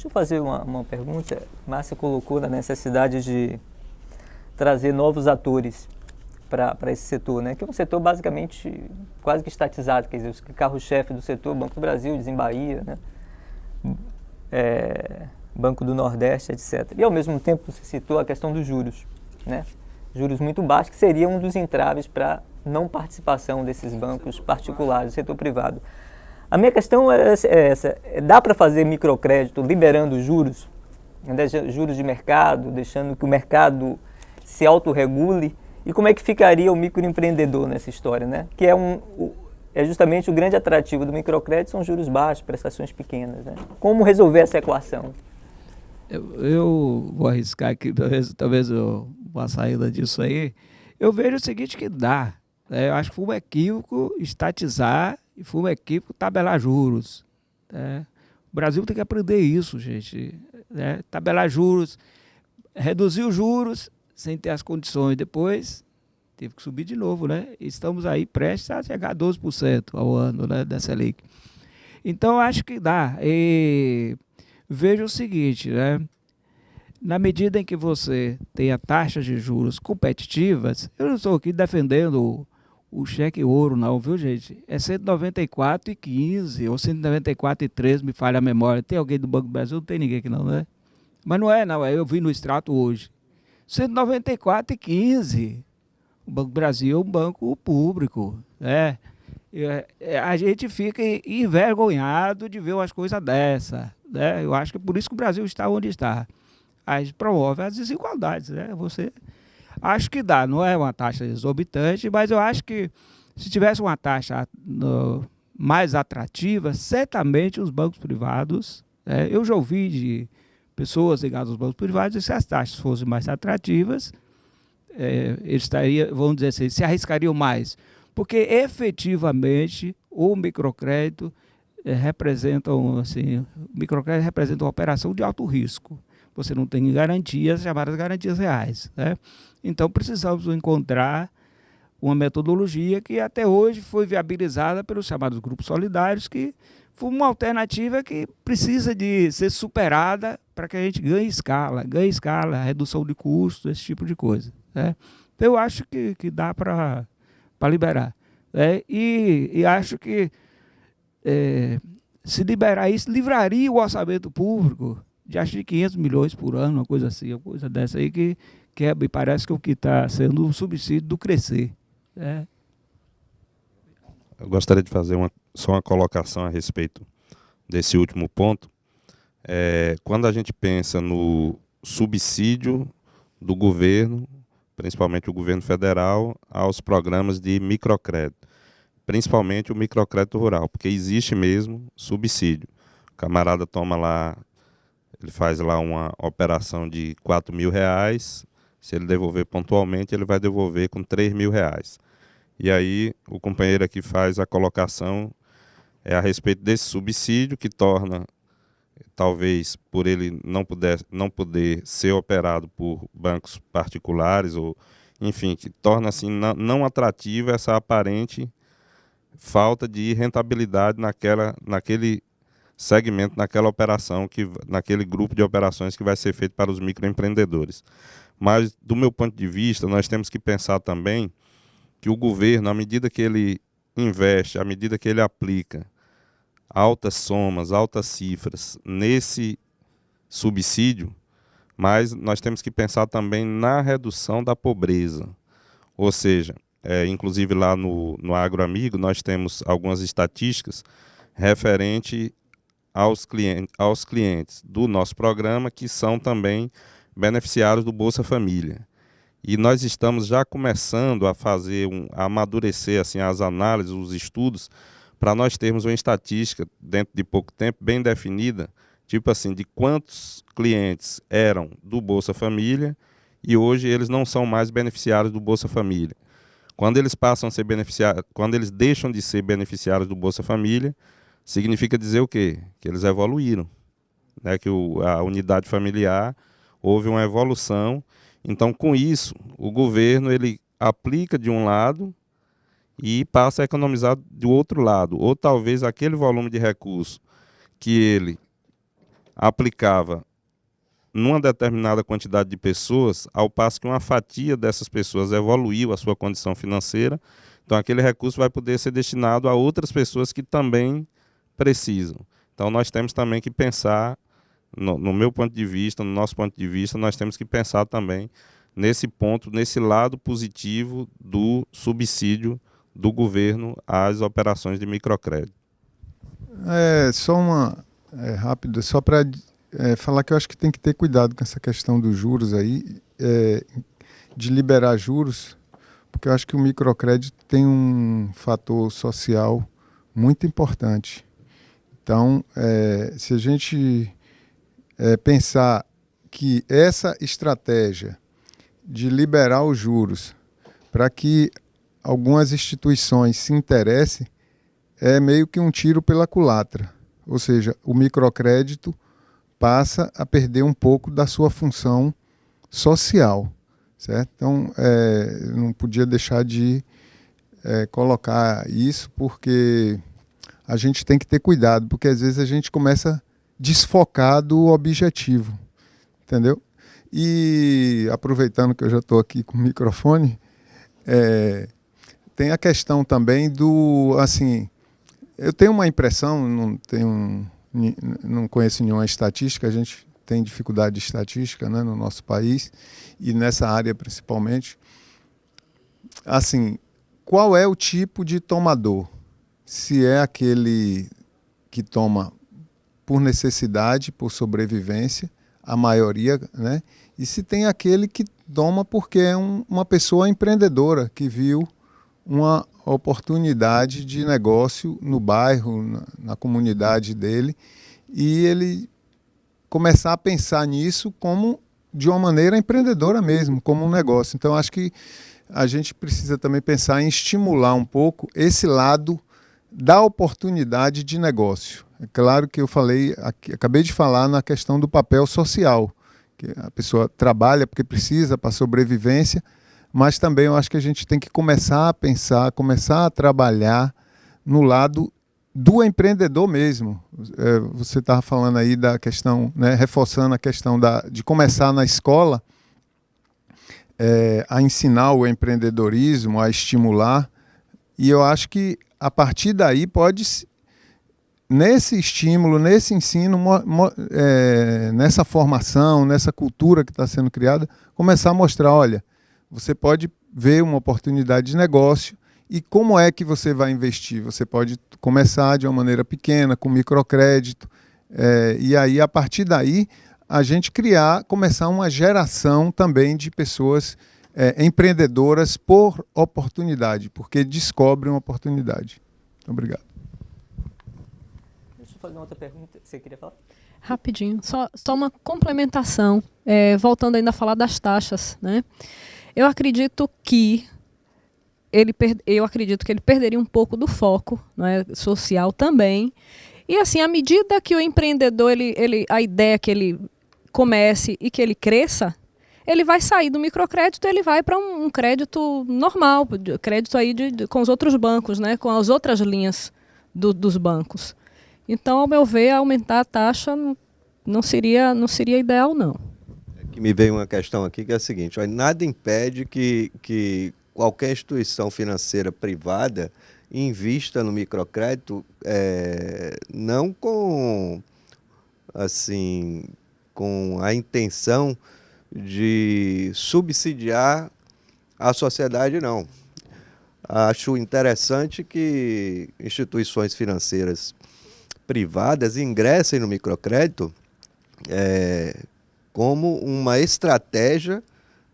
Deixa eu fazer uma pergunta. Márcia colocou na necessidade de trazer novos atores para esse setor, né? Que é um setor basicamente quase que estatizado, quer dizer, o carro-chefe do setor, Banco do Brasil, Desembahia, né? Banco do Nordeste, etc. E ao mesmo tempo você citou a questão dos juros, né? Juros muito baixos, que seria um dos entraves para não participação desses bancos particulares, do setor privado. A minha questão é essa, dá para fazer microcrédito liberando juros, juros de mercado, deixando que o mercado se autorregule? E como é que ficaria o microempreendedor nessa história, né? Que é justamente o grande atrativo do microcrédito, são juros baixos, prestações pequenas, né? Como resolver essa equação? Eu vou arriscar aqui, talvez uma saída disso aí. Eu vejo o seguinte que dá. Eu acho que foi um equívoco estatizar e foi um equívoco tabelar juros. Né? O Brasil tem que aprender isso, gente. Né? Tabelar juros, reduzir os juros sem ter as condições. Depois teve que subir de novo, né? Estamos aí prestes a chegar a 12% ao ano, né, da Selic. Então, acho que dá. E veja o seguinte, né? Na medida em que você tenha taxas de juros competitivas, eu não estou aqui defendendo o cheque ouro, não, viu, gente? É 194,15 ou 194,13, me falha a memória. Tem alguém do Banco do Brasil? Não tem ninguém aqui não, né? Mas não é, não. Eu vi no extrato hoje. 194,15. O Banco do Brasil é um banco público, né? A gente fica envergonhado de ver umas coisas dessa, né? Eu acho que é por isso que o Brasil está onde está. Aí promove as desigualdades, né? Acho que dá, não é uma taxa exorbitante, mas eu acho que se tivesse uma taxa mais atrativa, certamente os bancos privados, eu já ouvi de pessoas ligadas aos bancos privados, e se as taxas fossem mais atrativas, eles estariam, vamos dizer assim, se arriscariam mais. Porque efetivamente o microcrédito representa uma operação de alto risco. Você não tem garantias, chamadas garantias reais, né? Então precisamos encontrar uma metodologia que até hoje foi viabilizada pelos chamados grupos solidários, que foi uma alternativa que precisa de ser superada para que a gente ganhe escala, redução de custos, esse tipo de coisa, né? Então, eu acho que dá para liberar, né? E acho que se liberar isso, livraria o orçamento público de acho de 500 milhões por ano, uma coisa assim, uma coisa dessa aí que me parece que é o que está sendo o subsídio do crescer, né? Eu gostaria de fazer só uma colocação a respeito desse último ponto. Quando a gente pensa no subsídio do governo, principalmente o governo federal, aos programas de microcrédito, principalmente o microcrédito rural, porque existe mesmo subsídio. O camarada toma lá, ele faz lá uma operação de R$ 4.000, se ele devolver pontualmente, ele vai devolver com R$ 3.000. E aí o companheiro aqui faz a colocação a respeito desse subsídio, que torna, talvez por ele não poder ser operado por bancos particulares, ou enfim, que torna assim não atrativa essa aparente falta de rentabilidade naquele segmento, naquela operação, naquele grupo de operações que vai ser feito para os microempreendedores. Mas, do meu ponto de vista, nós temos que pensar também que o governo, à medida que ele investe, à medida que ele aplica altas somas, altas cifras nesse subsídio, mas nós temos que pensar também na redução da pobreza. Ou seja, inclusive lá no AgroAmigo, nós temos algumas estatísticas referente aos clientes do nosso programa, que são também beneficiários do Bolsa Família. E nós estamos já começando a a amadurecer assim, as análises, os estudos, para nós termos uma estatística, dentro de pouco tempo, bem definida, tipo assim, de quantos clientes eram do Bolsa Família e hoje eles não são mais beneficiários do Bolsa Família. Quando eles passam a ser beneficiários, quando eles deixam de ser beneficiários do Bolsa Família, significa dizer o quê? Que eles evoluíram, né? Que a unidade familiar houve uma evolução. Então, com isso, o governo ele aplica de um lado e passa a economizar do outro lado. Ou talvez aquele volume de recurso que ele aplicava numa determinada quantidade de pessoas, ao passo que uma fatia dessas pessoas evoluiu a sua condição financeira, então aquele recurso vai poder ser destinado a outras pessoas que também precisam. Então nós temos também que pensar, no meu ponto de vista, no nosso ponto de vista, nós temos que pensar também nesse ponto, nesse lado positivo do subsídio do governo às operações de microcrédito. Só uma rápida, só para falar que eu acho que tem que ter cuidado com essa questão dos juros aí, de liberar juros, porque eu acho que o microcrédito tem um fator social muito importante. Então, se a gente pensar que essa estratégia de liberar os juros para que algumas instituições se interessem, é meio que um tiro pela culatra. Ou seja, o microcrédito passa a perder um pouco da sua função social, certo? Então, eu não podia deixar de colocar isso, porque a gente tem que ter cuidado, porque às vezes a gente começa a desfocar do objetivo, entendeu? E aproveitando que eu já estou aqui com o microfone, tem a questão também do, assim, eu tenho uma impressão, não conheço nenhuma estatística, a gente tem dificuldade de estatística, né, no nosso país, e nessa área principalmente. Assim, qual é o tipo de tomador? Se é aquele que toma por necessidade, por sobrevivência, a maioria, né? E se tem aquele que toma porque é uma pessoa empreendedora, que viu uma oportunidade de negócio no bairro, na comunidade dele, e ele começar a pensar nisso como de uma maneira empreendedora mesmo, como um negócio. Então, acho que a gente precisa também pensar em estimular um pouco esse lado da oportunidade de negócio. É claro que eu acabei de falar na questão do papel social, que a pessoa trabalha porque precisa para a sobrevivência, mas também eu acho que a gente tem que começar a pensar, começar a trabalhar no lado do empreendedor mesmo. Você estava falando aí da questão, né, reforçando a questão de começar na escola a ensinar o empreendedorismo, a estimular, e eu acho que a partir daí pode, nesse estímulo, nesse ensino, nessa formação, nessa cultura que está sendo criada, começar a mostrar, olha, você pode ver uma oportunidade de negócio e como é que você vai investir. Você pode começar de uma maneira pequena, com microcrédito, e aí, a partir daí, a gente começar uma geração também de pessoas empreendedoras por oportunidade, porque descobrem uma oportunidade. Obrigado. Deixa eu fazer uma outra pergunta. Você queria falar? Rapidinho, só uma complementação, voltando ainda a falar das taxas, né? Eu acredito que ele perderia um pouco do foco, né, social também. E assim, à medida que o empreendedor, a ideia é que ele comece e que ele cresça, ele vai sair do microcrédito, ele vai para um crédito normal, crédito aí com os outros bancos, né, com as outras linhas dos bancos. Então, ao meu ver, aumentar a taxa não seria ideal, não. Que me veio uma questão aqui que é a seguinte: nada impede que qualquer instituição financeira privada invista no microcrédito, não com a intenção de subsidiar a sociedade, não. Acho interessante que instituições financeiras privadas ingressem no microcrédito como uma estratégia,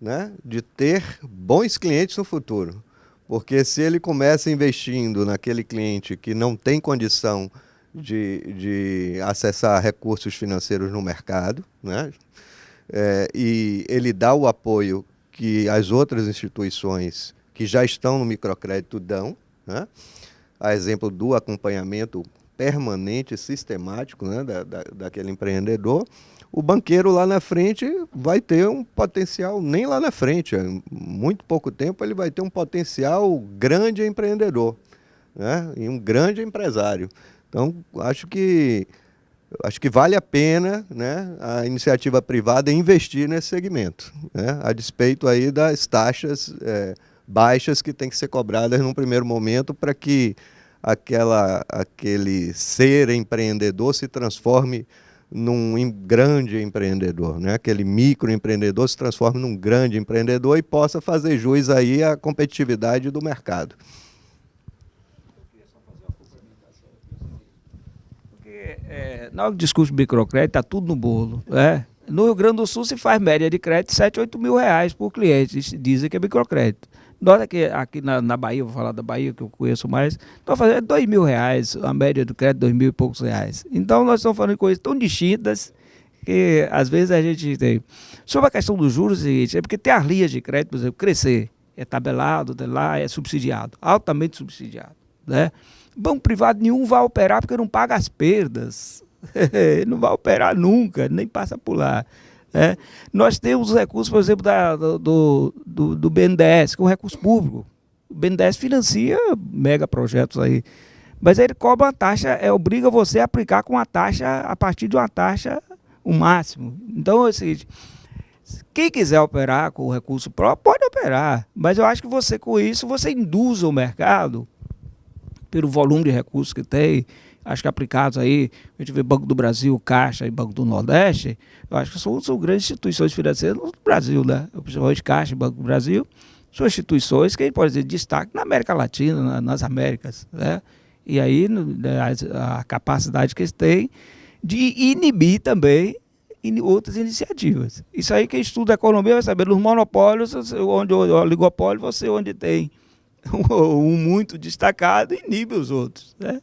né, de ter bons clientes no futuro. Porque se ele começa investindo naquele cliente que não tem condição de acessar recursos financeiros no mercado, né, e ele dá o apoio que as outras instituições que já estão no microcrédito dão, né, a exemplo do acompanhamento permanente, sistemático, né, daquele empreendedor, o banqueiro lá na frente vai ter um potencial, nem lá na frente, em muito pouco tempo ele vai ter um potencial grande empreendedor, né, e um grande empresário. Então, acho que eu acho que vale a pena, né, a iniciativa privada investir nesse segmento, né, a despeito aí das taxas baixas que têm que ser cobradas num primeiro momento para que aquele ser empreendedor se transforme num grande empreendedor, né? Aquele microempreendedor se transforme num grande empreendedor e possa fazer jus aí à competitividade do mercado. Porque na hora que discute microcrédito, está tudo no bolo. Né? No Rio Grande do Sul se faz média de crédito 7, 8 mil reais por cliente, dizem que é microcrédito. Nós aqui na Bahia, vou falar da Bahia, que eu conheço mais, estamos fazendo 2 mil reais, a média do crédito 2 mil e poucos reais. Então nós estamos falando de coisas tão distintas que às vezes a gente tem. Sobre a questão dos juros, é o seguinte, é porque tem as linhas de crédito, por exemplo, crescer, é tabelado, lá é subsidiado, altamente subsidiado. Né? Banco privado nenhum vai operar porque não paga as perdas. Não vai operar nunca, nem passa por lá. Nós temos os recursos, por exemplo, do BNDES, que é um recurso público. O BNDES financia mega projetos aí. Mas ele cobra uma taxa, obriga você a aplicar com uma taxa, a partir de uma taxa, o máximo. Então é o seguinte, quem quiser operar com o recurso próprio, pode operar. Mas eu acho que você, com isso, você induz o mercado, pelo volume de recursos que tem, acho que aplicados aí, a gente vê Banco do Brasil, Caixa e Banco do Nordeste, eu acho que são grandes instituições financeiras no Brasil, né? Principalmente Caixa e Banco do Brasil, são instituições que a gente pode dizer destaque na América Latina, nas Américas, né? E aí a capacidade que eles têm de inibir também outras iniciativas. Isso aí quem estuda economia vai saber, nos monopólios, onde o oligopólio, onde tem um muito destacado, inibe os outros, né?